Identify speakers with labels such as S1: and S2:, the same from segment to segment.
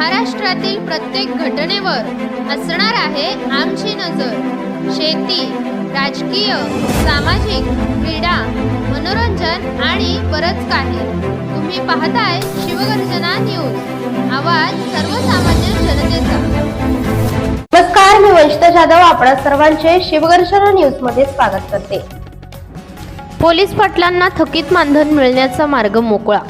S1: महाराष्ट्रातील प्रत्येक घटनेवर असणार आहे आमची नजर। शेती, राजकीय, सामाजिक, क्रीडा, मनोरंजन आणि बरंच काही। तुम्ही पाहताय शिवगर्जना न्यूज, आवाज सर्वसामान्य जनतेचा।
S2: नमस्कार, मी वंशिता जाधव आपणा सर्वांचे शिवगर्जना न्यूज मध्ये स्वागत करते। पोलीस पाटलांना थकीत मानधन मिळण्याचा मार्ग मोकळा।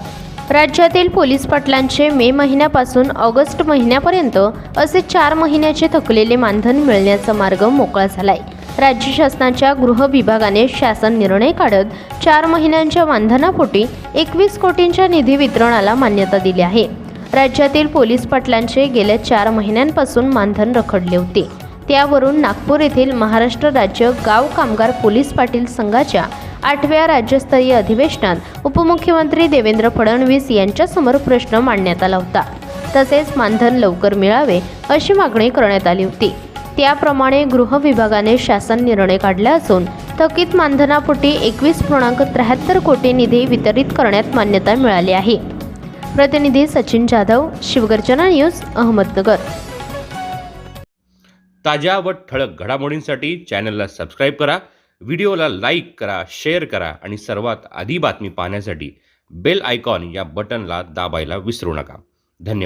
S2: राज्यातील पोलीस पाटलांचे मे महिन्यापासून ऑगस्ट महिन्यापर्यंत असे 4 महिन्याचे थकलेले मानधन मिळण्याचा मार्ग मोकळा झालाय। राज्य शासनाच्या गृह विभागाने शासन निर्णय काढत 4 महिन्यांच्या मानधनापोटी 21 कोटींच्या निधी वितरणाला मान्यता दिली आहे। राज्यातील पोलीस पाटलांचे गेल्या 4 महिन्यांपासून मानधन रखडले होते। त्यावरून नागपूर येथील महाराष्ट्र राज्य गाव कामगार पोलीस पाटील संघाच्या 8व्या राज्यस्तरीय अधिवेशनात उपमुख्यमंत्री देवेंद्र फडणवीस यांच्यासमोर प्रश्न मांडण्यात आला होता। तसेच मानधन लवकर मिळावे अशी मागणी करण्यात आली होती। त्याप्रमाणे गृह विभागाने शासन निर्णय काढला असून थकीत मानधनापोटी 21.73 कोटी निधी वितरित करण्यात मान्यता मिळाली आहे। प्रतिनिधी सचिन जाधव, शिवगर्जना न्यूज, अहमदनगर।
S3: ताज्या व ठळक घडामोडींसाठी चॅनलला सबस्क्राईब करा, व्हिडिओला लाईक करा, शेअर करा आणि सर्वात आधी बातमी पाहण्यासाठी बेल आयकॉन या बटनला दाबायला विसरू नका। धन्यवाद।